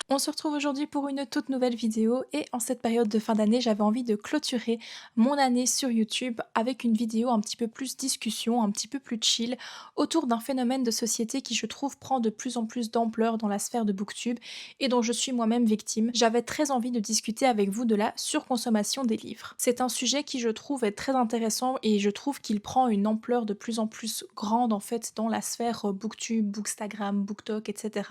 On se retrouve aujourd'hui pour une toute nouvelle vidéo et en cette période de fin d'année, j'avais envie de clôturer mon année sur YouTube avec une vidéo un petit peu plus discussion, un petit peu plus chill autour d'un phénomène de société qui je trouve prend de plus en plus d'ampleur dans la sphère de BookTube et dont je suis moi-même victime. J'avais très envie de discuter avec vous de la surconsommation des livres. C'est un sujet qui je trouve est très intéressant et je trouve qu'il prend une ampleur de plus en plus grande en fait dans la sphère BookTube, Bookstagram, BookTok, etc.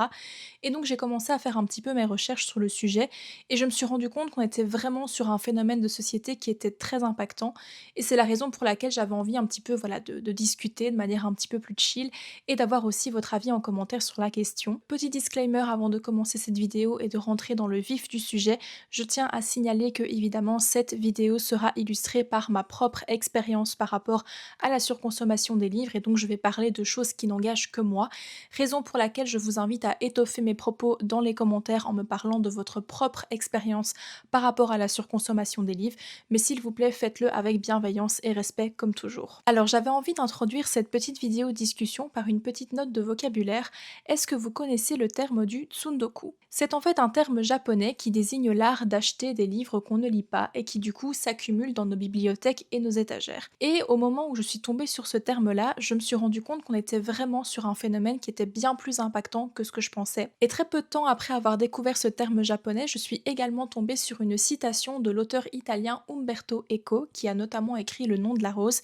Et donc j'ai commencé à faire un petit peu mes recherches sur le sujet et je me suis rendu compte qu'on était vraiment sur un phénomène de société qui était très impactant et c'est la raison pour laquelle j'avais envie un petit peu voilà, de discuter de manière un petit peu plus chill et d'avoir aussi votre avis en commentaire sur la question. Petit disclaimer avant de commencer cette vidéo et de rentrer dans le vif du sujet, je tiens à signaler que évidemment cette vidéo sera illustrée par ma propre expérience par rapport à la surconsommation des livres et donc je vais parler de choses qui n'engagent que moi, raison pour laquelle je vous invite à étoffer mes propos dans les commentaires en me parlant de votre propre expérience par rapport à la surconsommation des livres, mais s'il vous plaît, faites-le avec bienveillance et respect comme toujours. Alors j'avais envie d'introduire cette petite vidéo discussion par une petite note de vocabulaire. Est-ce que vous connaissez le terme du tsundoku? C'est en fait un terme japonais qui désigne l'art d'acheter des livres qu'on ne lit pas et qui du coup s'accumulent dans nos bibliothèques et nos étagères. Et au moment où je suis tombée sur ce terme-là, je me suis rendu compte qu'on était vraiment sur un phénomène qui était bien plus impactant que ce que je pensais. Et très peu de temps après avoir découvert ce terme japonais, je suis également tombée sur une citation de l'auteur italien Umberto Eco, qui a notamment écrit Le nom de la rose,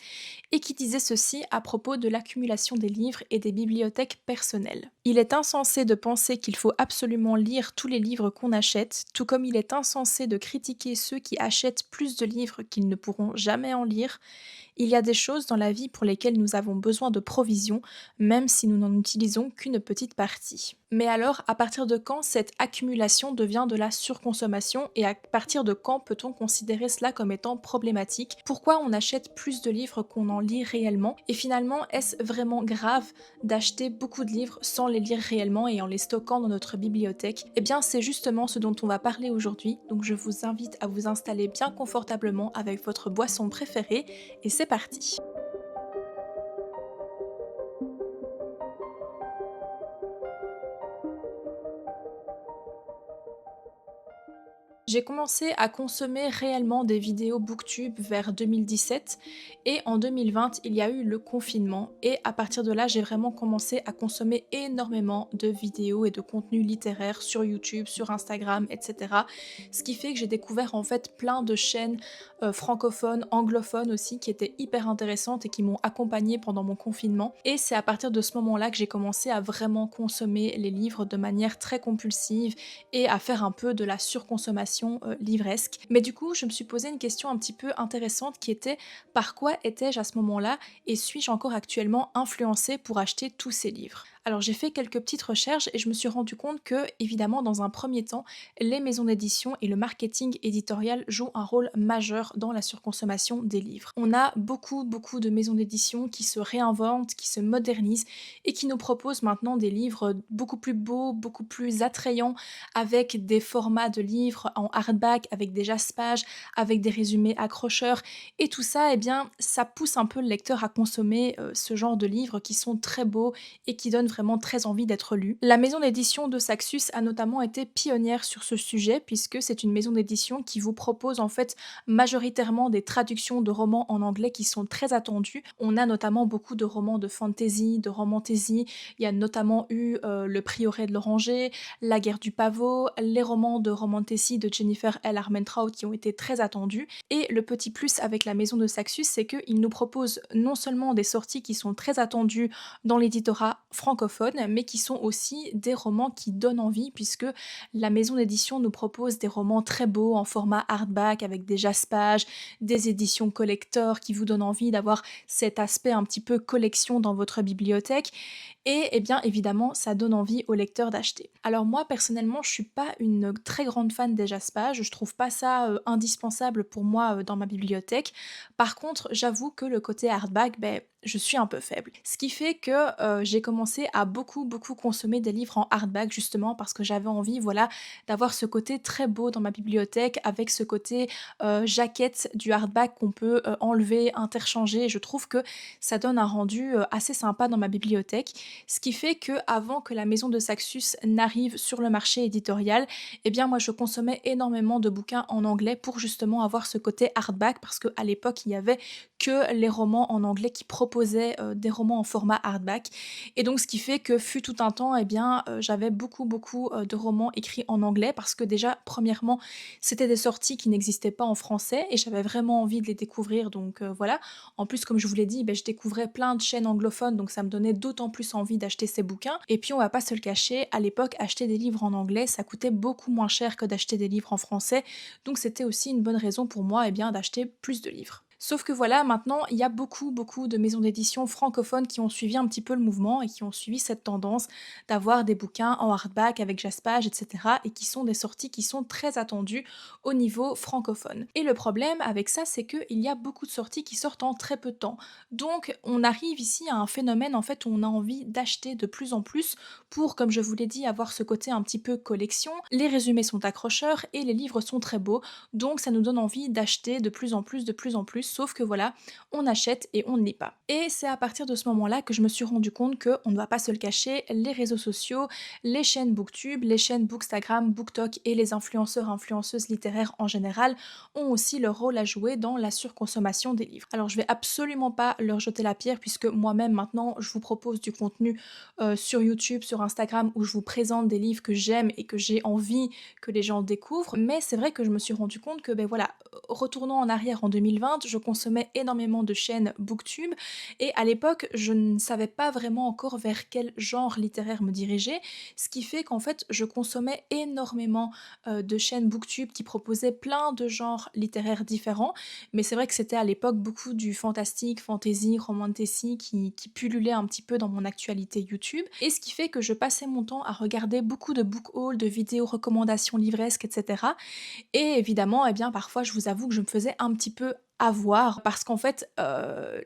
et qui disait ceci à propos de l'accumulation des livres et des bibliothèques personnelles. Il est insensé de penser qu'il faut absolument lire tous les livres qu'on achète, tout comme il est insensé de critiquer ceux qui achètent plus de livres qu'ils ne pourront jamais en lire. Il y a des choses dans la vie pour lesquelles nous avons besoin de provisions, même si nous n'en utilisons qu'une petite partie. Mais alors, à partir de quand cette accumulation devient de la surconsommation et à partir de quand peut-on considérer cela comme étant problématique? Pourquoi on achète plus de livres qu'on en lit réellement? Et finalement, est-ce vraiment grave d'acheter beaucoup de livres sans les lire réellement et en les stockant dans notre bibliothèque? Eh bien, c'est justement ce dont on va parler aujourd'hui, donc je vous invite à vous installer bien confortablement avec votre boisson préférée et c'est parti. J'ai commencé à consommer réellement des vidéos booktube vers 2017 et en 2020 il y a eu le confinement et à partir de là j'ai vraiment commencé à consommer énormément de vidéos et de contenus littéraires sur YouTube, sur Instagram, etc. Ce qui fait que j'ai découvert en fait plein de chaînes francophones, anglophones aussi qui étaient hyper intéressantes et qui m'ont accompagnée pendant mon confinement et c'est à partir de ce moment-là que j'ai commencé à vraiment consommer les livres de manière très compulsive et à faire un peu de la surconsommation livresque. Mais du coup, je me suis posé une question un petit peu intéressante qui était par quoi étais-je à ce moment-là et suis-je encore actuellement influencée pour acheter tous ces livres? Alors j'ai fait quelques petites recherches et je me suis rendu compte que, évidemment, dans un premier temps, les maisons d'édition et le marketing éditorial jouent un rôle majeur dans la surconsommation des livres. On a beaucoup de maisons d'édition qui se réinventent, qui se modernisent et qui nous proposent maintenant des livres beaucoup plus beaux, beaucoup plus attrayants, avec des formats de livres en hardback, avec des jaspages, avec des résumés accrocheurs et tout ça, eh bien, ça pousse un peu le lecteur à consommer ce genre de livres qui sont très beaux et qui donnent vraiment très envie d'être lus. La maison d'édition de Saxus a notamment été pionnière sur ce sujet puisque c'est une maison d'édition qui vous propose en fait majoritairement des traductions de romans en anglais qui sont très attendus. On a notamment beaucoup de romans de fantasy, de romantasy. Il y a notamment eu Le Prieuré de l'Oranger, La guerre du pavot, les romans de romantasy de Jennifer L. Armentrout qui ont été très attendus. Et le petit plus avec la maison de Saxus, c'est qu'ils nous proposent non seulement des sorties qui sont très attendues dans l'éditorat francophone, mais qui sont aussi des romans qui donnent envie, puisque la maison d'édition nous propose des romans très beaux en format hardback avec des jaspages, des éditions collector qui vous donnent envie d'avoir cet aspect un petit peu collection dans votre bibliothèque. Et eh bien évidemment, ça donne envie au lecteur d'acheter. Alors moi personnellement, je suis pas une très grande fan des jaspages, je trouve pas ça indispensable pour moi dans ma bibliothèque. Par contre, j'avoue que le côté hardback, ben, je suis un peu faible. Ce qui fait que j'ai commencé à beaucoup consommer des livres en hardback justement parce que j'avais envie, voilà, d'avoir ce côté très beau dans ma bibliothèque avec ce côté jaquette du hardback qu'on peut enlever, interchanger. Je trouve que ça donne un rendu assez sympa dans ma bibliothèque. Ce qui fait que avant que la maison de Saxus n'arrive sur le marché éditorial, eh bien moi je consommais énormément de bouquins en anglais pour justement avoir ce côté hardback parce qu'à l'époque il y avait que les romans en anglais qui proposaient des romans en format hardback. Et donc ce qui fait que fut tout un temps, eh bien j'avais beaucoup de romans écrits en anglais parce que déjà premièrement c'était des sorties qui n'existaient pas en français et j'avais vraiment envie de les découvrir donc voilà. En plus comme je vous l'ai dit, je découvrais plein de chaînes anglophones donc ça me donnait d'autant plus envie d'acheter ces bouquins. Et puis on va pas se le cacher, à l'époque acheter des livres en anglais ça coûtait beaucoup moins cher que d'acheter des livres en français, donc c'était aussi une bonne raison pour moi d'acheter plus de livres. Sauf que voilà, maintenant, il y a beaucoup de maisons d'édition francophones qui ont suivi un petit peu le mouvement et qui ont suivi cette tendance d'avoir des bouquins en hardback avec Jaspage, etc. et qui sont des sorties qui sont très attendues au niveau francophone. Et le problème avec ça, c'est qu'il y a beaucoup de sorties qui sortent en très peu de temps. Donc, on arrive ici à un phénomène en fait où on a envie d'acheter de plus en plus pour, comme je vous l'ai dit, avoir ce côté un petit peu collection. Les résumés sont accrocheurs et les livres sont très beaux, donc ça nous donne envie d'acheter de plus en plus, sauf que voilà, on achète et on ne lit pas. Et c'est à partir de ce moment-là que je me suis rendu compte qu'on ne va pas se le cacher, les réseaux sociaux, les chaînes Booktube, les chaînes Bookstagram, BookTok et les influenceurs, influenceuses littéraires en général ont aussi leur rôle à jouer dans la surconsommation des livres. Alors je vais absolument pas leur jeter la pierre puisque moi-même maintenant je vous propose du contenu sur YouTube, sur Instagram où je vous présente des livres que j'aime et que j'ai envie que les gens découvrent, mais c'est vrai que je me suis rendu compte que voilà, retournant en arrière en 2020, je consommais énormément de chaînes Booktube et à l'époque, je ne savais pas vraiment encore vers quel genre littéraire me diriger, ce qui fait qu'en fait, je consommais énormément de chaînes Booktube qui proposaient plein de genres littéraires différents, mais c'est vrai que c'était à l'époque beaucoup du fantastique, fantasy, romantasy qui pullulait un petit peu dans mon actualité YouTube, et ce qui fait que je passais mon temps à regarder beaucoup de book hauls, de vidéos recommandations livresques, etc. Et évidemment, eh bien, parfois, je vous avoue que je me faisais un petit peu avoir parce qu'en fait,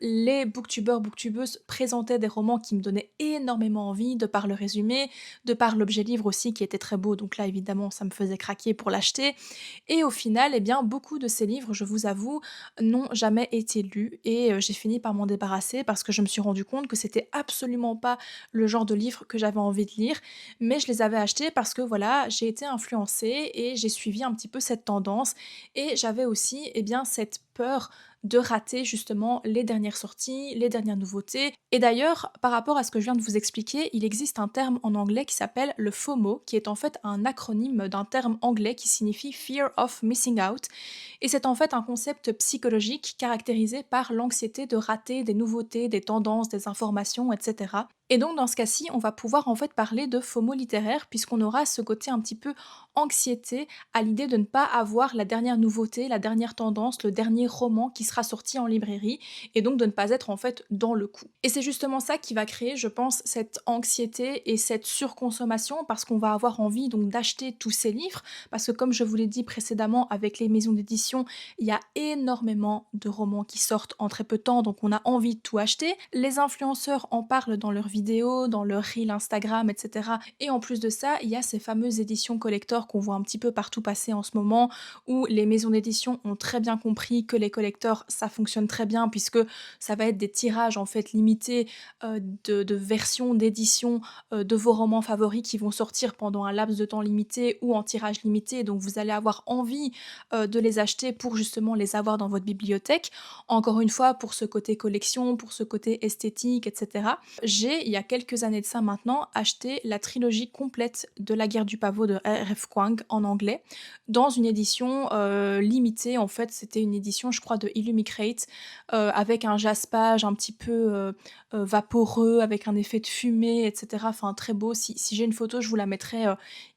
les booktubeurs, booktubeuses présentaient des romans qui me donnaient énormément envie de par le résumé, de par l'objet livre aussi qui était très beau, donc là, évidemment, ça me faisait craquer pour l'acheter. Et au final, eh bien, beaucoup de ces livres, je vous avoue, n'ont jamais été lus et j'ai fini par m'en débarrasser parce que je me suis rendu compte que c'était absolument pas le genre de livre que j'avais envie de lire, mais je les avais achetés parce que voilà, j'ai été influencée et j'ai suivi un petit peu cette tendance et j'avais aussi, eh bien, cette peur de rater justement les dernières sorties, les dernières nouveautés. Et d'ailleurs, par rapport à ce que je viens de vous expliquer, il existe un terme en anglais qui s'appelle le FOMO, qui est en fait un acronyme d'un terme anglais qui signifie Fear of Missing Out. Et c'est en fait un concept psychologique caractérisé par l'anxiété de rater des nouveautés, des tendances, des informations, etc. Et donc dans ce cas-ci, on va pouvoir en fait parler de FOMO littéraire puisqu'on aura ce côté un petit peu anxiété à l'idée de ne pas avoir la dernière nouveauté, la dernière tendance, le dernier roman qui sera sorti en librairie et donc de ne pas être en fait dans le coup. Et c'est justement ça qui va créer, je pense, cette anxiété et cette surconsommation parce qu'on va avoir envie donc d'acheter tous ces livres parce que comme je vous l'ai dit précédemment avec les maisons d'édition, il y a énormément de romans qui sortent en très peu de temps donc on a envie de tout acheter. Les influenceurs en parlent dans leurs vidéos, dans leurs reels Instagram, etc. Et en plus de ça, il y a ces fameuses éditions collector qu'on voit un petit peu partout passer en ce moment où les maisons d'édition ont très bien compris que les collectors ça fonctionne très bien puisque ça va être des tirages en fait limités de versions d'édition de vos romans favoris qui vont sortir pendant un laps de temps limité ou en tirage limité, donc vous allez avoir envie de les acheter pour justement les avoir dans votre bibliothèque. Encore une fois, pour ce côté collection, pour ce côté esthétique, etc. J'ai, il y a quelques années de ça maintenant, acheté la trilogie complète de La Guerre du Pavot de R.F. Kuang en anglais, dans une édition limitée. En fait, c'était une édition, je crois, de Illumicrate, avec un jaspage un petit peu vaporeux, avec un effet de fumée, etc. Enfin, très beau. Si j'ai une photo, je vous la mettrai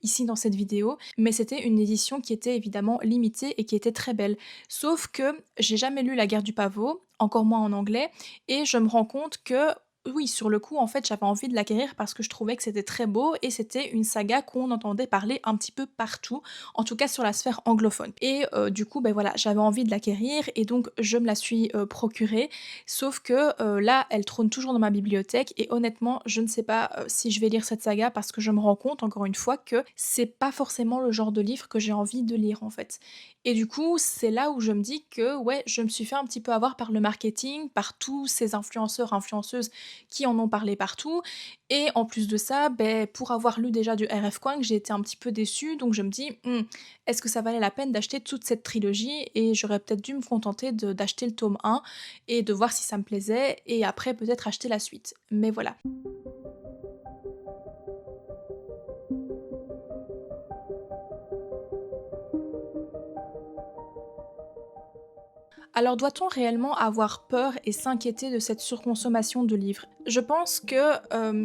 ici dans cette vidéo. Mais c'était une édition qui était évidemment limitée et qui était très belle. Sauf que j'ai jamais lu La Guerre du Pavot, encore moins en anglais, et je me rends compte que oui, sur le coup, en fait, j'avais envie de l'acquérir parce que je trouvais que c'était très beau et c'était une saga qu'on entendait parler un petit peu partout, en tout cas sur la sphère anglophone. Et du coup, voilà, j'avais envie de l'acquérir et donc je me la suis procurée. Sauf que là, elle trône toujours dans ma bibliothèque et honnêtement, je ne sais pas si je vais lire cette saga parce que je me rends compte, encore une fois, que c'est pas forcément le genre de livre que j'ai envie de lire en fait. Et du coup, c'est là où je me dis que ouais, je me suis fait un petit peu avoir par le marketing, par tous ces influenceurs, influenceuses qui en ont parlé partout et en plus de ça, pour avoir lu déjà du R.F. Kuang, j'ai été un petit peu déçue donc je me dis: est-ce que ça valait la peine d'acheter toute cette trilogie?» Et j'aurais peut-être dû me contenter de d'acheter le tome 1 et de voir si ça me plaisait et après peut-être acheter la suite. Mais voilà. Alors doit-on réellement avoir peur et s'inquiéter de cette surconsommation de livres? Je pense que,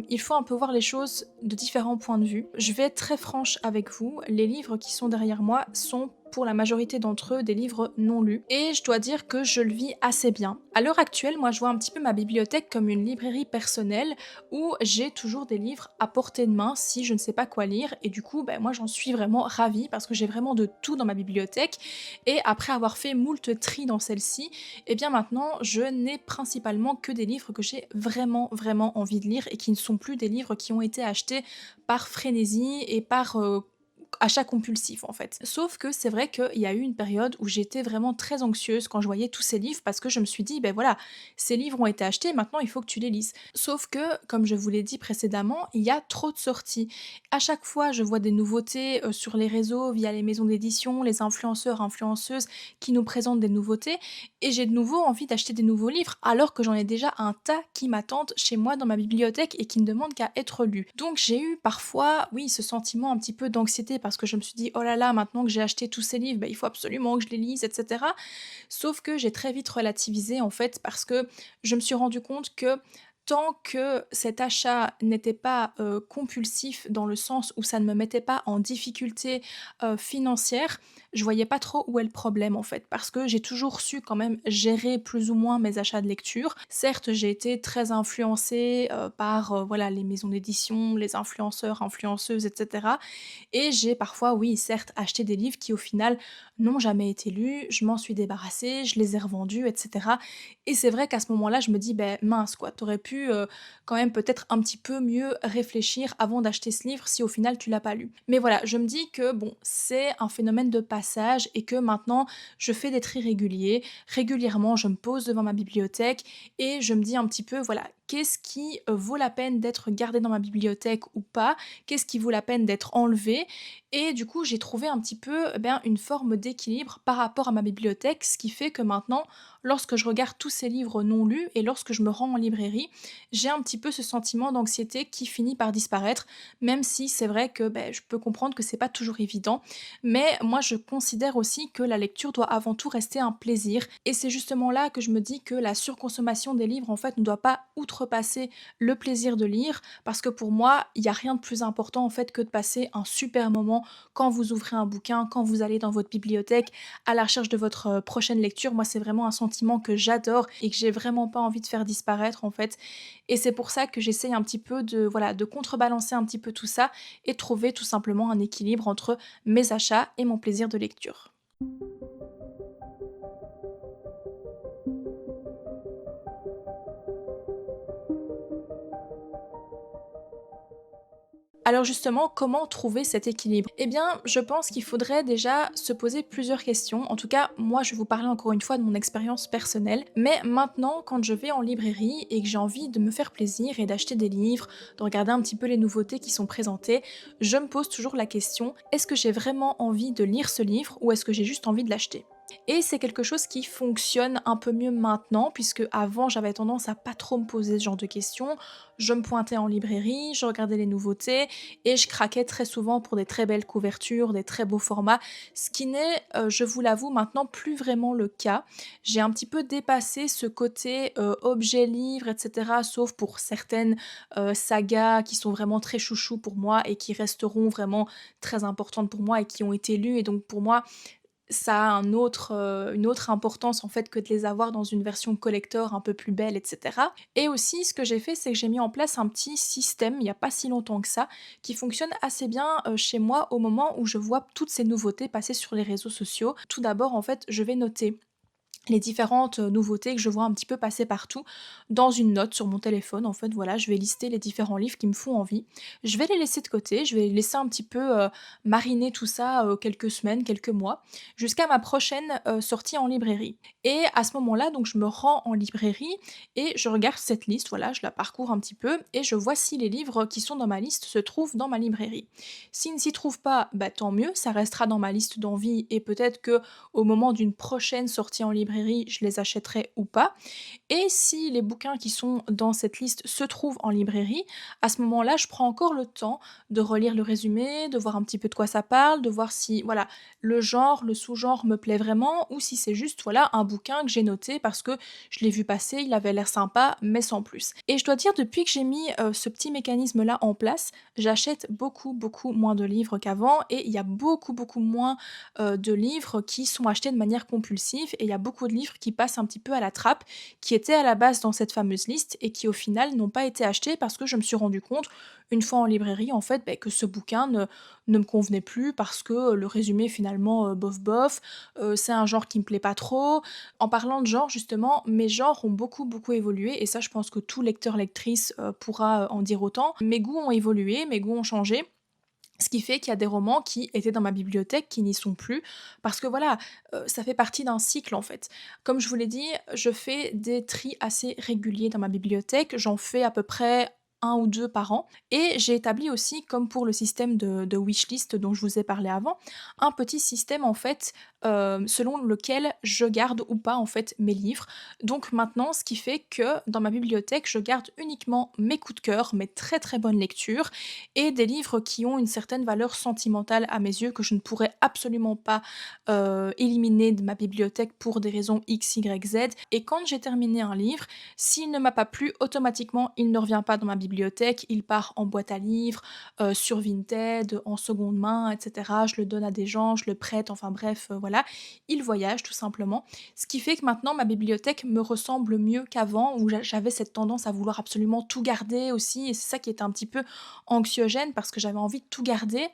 il faut un peu voir les choses de différents points de vue. Je vais être très franche avec vous, les livres qui sont derrière moi sont pour la majorité d'entre eux des livres non lus et je dois dire que je le vis assez bien. À l'heure actuelle, moi je vois un petit peu ma bibliothèque comme une librairie personnelle où j'ai toujours des livres à portée de main si je ne sais pas quoi lire et du coup, moi j'en suis vraiment ravie parce que j'ai vraiment de tout dans ma bibliothèque et après avoir fait moult tri dans celle-ci, et bien maintenant je n'ai principalement que des livres que j'ai vraiment, vraiment envie de lire et qui ne sont plus des livres qui ont été achetés par frénésie et par, achat compulsif en fait. Sauf que c'est vrai qu'il y a eu une période où j'étais vraiment très anxieuse quand je voyais tous ces livres parce que je me suis dit: voilà, ces livres ont été achetés, maintenant il faut que tu les lises». Sauf que, comme je vous l'ai dit précédemment, il y a trop de sorties. À chaque fois, je vois des nouveautés, sur les réseaux, via les maisons d'édition, les influenceurs, influenceuses qui nous présentent des nouveautés et j'ai de nouveau envie d'acheter des nouveaux livres alors que j'en ai déjà un tas qui m'attendent chez moi dans ma bibliothèque et qui ne demandent qu'à être lus. Donc j'ai eu parfois, oui, ce sentiment un petit peu d'anxiété parce que je me suis dit: «Oh là là, maintenant que j'ai acheté tous ces livres, il faut absolument que je les lise et cetera». Sauf que j'ai très vite relativisé en fait parce que je me suis rendu compte que tant que cet achat n'était pas, compulsif dans le sens où ça ne me mettait pas en difficulté, financière, je voyais pas trop où est le problème en fait. Parce que j'ai toujours su quand même gérer plus ou moins mes achats de lecture. Certes, j'ai été très influencée, par, voilà les maisons d'édition, les influenceurs, influenceuses et cetera et j'ai parfois, oui, certes, acheté des livres qui au final n'ont jamais été lus, je m'en suis débarrassée, je les ai revendus et cetera et c'est vrai qu'à ce moment-là, je me dis: mince quoi, t'aurais pu, quand même peut-être un petit peu mieux réfléchir avant d'acheter ce livre si au final tu l'as pas lu». Mais voilà, je me dis que bon, c'est un phénomène de passage et que maintenant je fais des tris réguliers. Régulièrement, je me pose devant ma bibliothèque et je me dis un petit peu, voilà, qu'est-ce qui, vaut la peine d'être gardé dans ma bibliothèque ou pas? Qu'est-ce qui vaut la peine d'être enlevé et du coup, j'ai trouvé un petit peu, une forme d'équilibre par rapport à ma bibliothèque, ce qui fait que maintenant, lorsque je regarde tous ces livres non lus et lorsque je me rends en librairie, j'ai un petit peu ce sentiment d'anxiété qui finit par disparaître, même si c'est vrai que, je peux comprendre que c'est pas toujours évident. Mais moi, je considère aussi que la lecture doit avant tout rester un plaisir et c'est justement là que je me dis que la surconsommation des livres, en fait, ne doit pas outrepasser le plaisir de lire parce que pour moi, il y a rien de plus important, en fait, que de passer un super moment quand vous ouvrez un bouquin, quand vous allez dans votre bibliothèque à la recherche de votre, prochaine lecture. Moi, c'est vraiment un sentiment que j'adore et que j'ai vraiment pas envie de faire disparaître, en fait et c'est pour ça que j'essaye un petit peu de, voilà, de contrebalancer un petit peu tout ça et de trouver tout simplement un équilibre entre mes achats et mon plaisir de lecture. Alors justement, comment trouver cet équilibre? Eh bien, je pense qu'il faudrait déjà se poser plusieurs questions. En tout cas, moi, je vais vous parler encore une fois de mon expérience personnelle. Mais maintenant, quand je vais en librairie et que j'ai envie de me faire plaisir et d'acheter des livres, de regarder un petit peu les nouveautés qui sont présentées, je me pose toujours la question, est-ce que j'ai vraiment envie de lire ce livre ou est-ce que j'ai juste envie de l'acheter? Et c'est quelque chose qui fonctionne un peu mieux maintenant, puisque avant j'avais tendance à pas trop me poser ce genre de questions. Je me pointais en librairie, je regardais les nouveautés et je craquais très souvent pour des très belles couvertures, des très beaux formats, ce qui n'est, je vous l'avoue maintenant, plus vraiment le cas. J'ai un petit peu dépassé ce côté, objet livre et cetera, sauf pour certaines, sagas qui sont vraiment très chouchous pour moi et qui resteront vraiment très importantes pour moi et qui ont été lues et donc pour moi, ça a une autre importance en fait que de les avoir dans une version collector un peu plus belle et cetera et aussi ce que j'ai fait, c'est que j'ai mis en place un petit système, il y a pas si longtemps que ça, qui fonctionne assez bien, chez moi au moment où je vois toutes ces nouveautés passer sur les réseaux sociaux. Tout d'abord, en fait, je vais noter les différentes, nouveautés que je vois un petit peu passer partout dans une note sur mon téléphone. En fait, voilà, je vais lister les différents livres qui me font envie. Je vais les laisser de côté, je vais laisser un petit peu, mariner tout ça, quelques semaines, quelques mois, jusqu'à ma prochaine, sortie en librairie et à ce moment-là, donc je me rends en librairie et je regarde cette liste, voilà, je la parcours un petit peu et je vois si les livres qui sont dans ma liste se trouvent dans ma librairie. S'ils ne s'y trouvent pas, bah, tant mieux, ça restera dans ma liste d'envie et peut-être que au moment d'une prochaine sortie en librairie, je les achèterai ou pas. Et si les bouquins qui sont dans cette liste se trouvent en librairie, à ce moment-là, je prends encore le temps de relire le résumé, de voir un petit peu de quoi ça parle, de voir si, voilà, le genre, le sous-genre me plaît vraiment ou si c'est juste, voilà, un bouquin que j'ai noté parce que je l'ai vu passer, il avait l'air sympa, mais sans plus. Et je dois dire, depuis que j'ai mis ce petit mécanisme-là en place, j'achète beaucoup, beaucoup moins de livres qu'avant et il y a beaucoup, beaucoup moins de livres qui sont achetés de manière compulsive et il y a beaucoup de livres qui passent un petit peu à la trappe, qui étaient à la base dans cette fameuse liste et qui au final n'ont pas été achetés parce que je me suis rendu compte, une fois en librairie en fait, que ce bouquin ne me convenait plus parce que le résumé finalement bof bof, c'est un genre qui me plaît pas trop. En parlant de genre justement, mes genres ont beaucoup beaucoup évolué et ça je pense que tout lecteur lectrice pourra en dire autant. Mes goûts ont évolué, mes goûts ont changé. Ce qui fait qu'il y a des romans qui étaient dans ma bibliothèque qui n'y sont plus parce que voilà, ça fait partie d'un cycle en fait. Comme je vous l'ai dit, je fais des tris assez réguliers dans ma bibliothèque, j'en fais à peu près un ou 2 par an et j'ai établi aussi, comme pour le système de wishlist dont je vous ai parlé avant, un petit système en fait, selon lequel je garde ou pas en fait mes livres. Donc maintenant, ce qui fait que dans ma bibliothèque, je garde uniquement mes coups de cœur, mes très, très bonnes lectures et des livres qui ont une certaine valeur sentimentale à mes yeux, que je ne pourrais absolument pas, éliminer de ma bibliothèque pour des raisons X, Y, Z et quand j'ai terminé un livre, s'il ne m'a pas plu, automatiquement, il ne revient pas dans ma bibliothèque, il part en boîte à livres, sur Vinted, en seconde main et cetera. Je le donne à des gens, je le prête, enfin bref, voilà. Il voyage tout simplement. Ce qui fait que maintenant ma bibliothèque me ressemble mieux qu'avant où j'avais cette tendance à vouloir absolument tout garder aussi et c'est ça qui était un petit peu anxiogène parce que j'avais envie de tout garder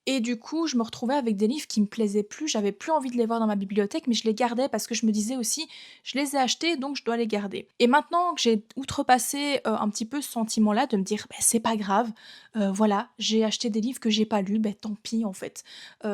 et du coup, je me retrouvais avec des livres qui me plaisaient plus, j'avais plus envie de les voir dans ma bibliothèque, mais je les gardais parce que je me disais aussi: «Je les ai achetés, donc je dois les garder» et maintenant que j'ai outrepassé, un petit peu ce sentiment-là de me dire: «Beh, c'est pas grave, voilà, j'ai acheté des livres que j'ai pas lus, beh, tant pis en fait,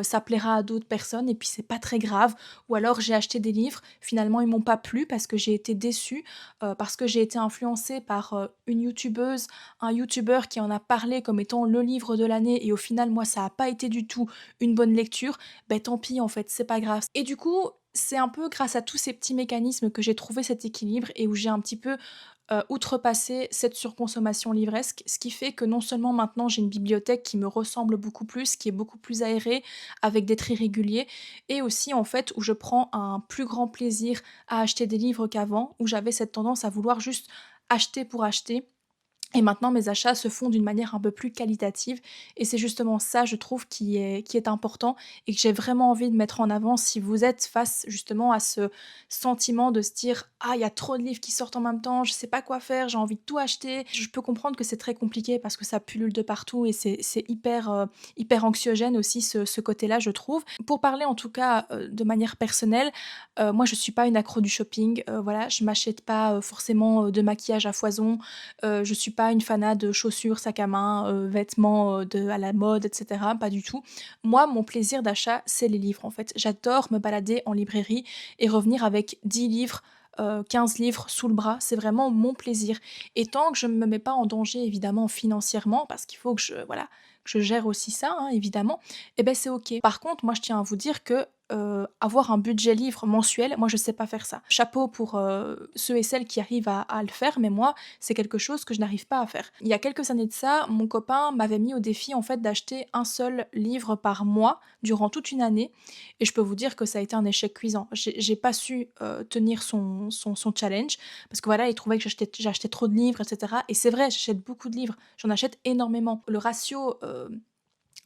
ça plaira à d'autres personnes et puis c'est pas très grave» ou alors j'ai acheté des livres, finalement ils m'ont pas plu parce que j'ai été déçue, parce que j'ai été influencée par, une youtubeuse, un youtubeur qui en a parlé comme étant le livre de l'année et au final moi ça a pas été du tout une bonne lecture, ben tant pis en fait, c'est pas grave. Et du coup, c'est un peu grâce à tous ces petits mécanismes que j'ai trouvé cet équilibre et où j'ai un petit peu, outrepassé cette surconsommation livresque. Ce qui fait que non seulement maintenant j'ai une bibliothèque qui me ressemble beaucoup plus, qui est beaucoup plus aérée, avec des tris réguliers et aussi en fait où je prends un plus grand plaisir à acheter des livres qu'avant, où j'avais cette tendance à vouloir juste acheter pour acheter et maintenant mes achats se font d'une manière un peu plus qualitative et c'est justement ça, je trouve, qui est important et que j'ai vraiment envie de mettre en avant si vous êtes face justement à ce sentiment de se dire: «Ah, il y a trop de livres qui sortent en même temps, je sais pas quoi faire, j'ai envie de tout acheter». Je peux comprendre que c'est très compliqué parce que ça pullule de partout et c'est hyper, hyper anxiogène aussi ce côté-là, je trouve. Pour parler en tout cas, de manière personnelle, moi je suis pas une accro du shopping, voilà, je m'achète pas, forcément, de maquillage à foison, je suis pas une fanat de chaussures, sacs à main, vêtements, de à la mode et cetera, pas du tout. Moi, mon plaisir d'achat, c'est les livres, en fait. J'adore me balader en librairie et revenir avec 10 livres, 15 livres sous le bras, c'est vraiment mon plaisir et tant que je ne me mets pas en danger évidemment financièrement, parce qu'il faut que je voilà, que je gère aussi ça, hein, évidemment, et ben c'est OK. Par contre, moi, je tiens à vous dire que, avoir un budget livre mensuel, moi, je sais pas faire ça. Chapeau pour, ceux et celles qui arrivent à le faire, mais moi, c'est quelque chose que je n'arrive pas à faire. Il y a quelques années de ça, mon copain m'avait mis au défi en fait d'acheter un seul livre par mois durant toute une année et je peux vous dire que ça a été un échec cuisant. J'ai pas su, tenir son challenge parce que voilà, il trouvait que j'achetais trop de livres et cetera et c'est vrai, j'achète beaucoup de livres, j'en achète énormément. Le ratio,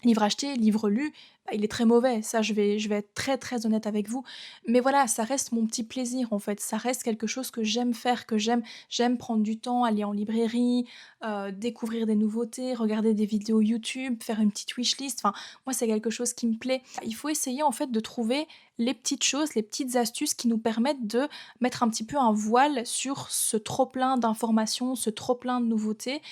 livre acheté, livre lu, bah, il est très mauvais, ça je vais être très, très honnête avec vous. Mais voilà, ça reste mon petit plaisir en fait, ça reste quelque chose que j'aime faire, que j'aime prendre du temps, aller en librairie, découvrir des nouveautés, regarder des vidéos YouTube, faire une petite wishlist, enfin moi c'est quelque chose qui me plaît. Il faut essayer en fait de trouver les petites choses, les petites astuces qui nous permettent de mettre un petit peu un voile sur ce trop plein d'informations, ce trop plein de nouveautés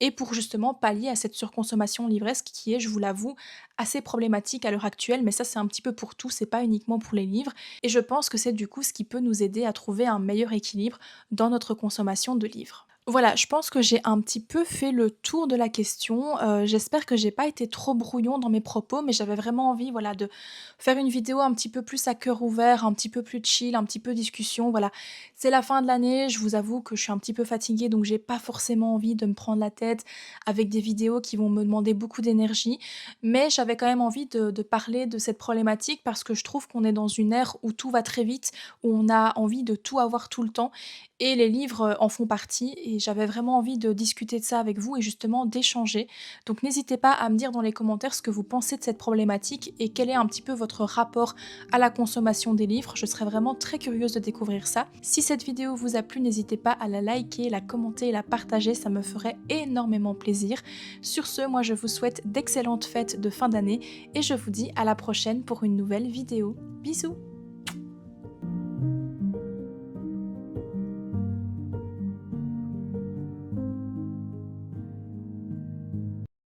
et pour justement pallier à cette surconsommation livresque qui est, je vous l'avoue, assez problématique à l'heure actuelle, mais ça c'est un petit peu pour tout, c'est pas uniquement pour les livres et je pense que c'est du coup ce qui peut nous aider à trouver un meilleur équilibre dans notre consommation de livres. Voilà, je pense que j'ai un petit peu fait le tour de la question, j'espère que j'ai pas été trop brouillon dans mes propos, mais j'avais vraiment envie, voilà, de faire une vidéo un petit peu plus à cœur ouvert, un petit peu plus chill, un petit peu discussion, voilà. C'est la fin de l'année, je vous avoue que je suis un petit peu fatiguée, donc j'ai pas forcément envie de me prendre la tête avec des vidéos qui vont me demander beaucoup d'énergie, mais j'avais quand même envie de parler de cette problématique parce que je trouve qu'on est dans une ère où tout va très vite, où on a envie de tout avoir tout le temps et les livres, en font partie et j'avais vraiment envie de discuter de ça avec vous et justement d'échanger. Donc n'hésitez pas à me dire dans les commentaires ce que vous pensez de cette problématique et quel est un petit peu votre rapport à la consommation des livres. Je serais vraiment très curieuse de découvrir ça. Si cette vidéo vous a plu, n'hésitez pas à la liker, la commenter et la partager, ça me ferait énormément plaisir. Sur ce, moi je vous souhaite d'excellentes fêtes de fin d'année et je vous dis à la prochaine pour une nouvelle vidéo. Bisous!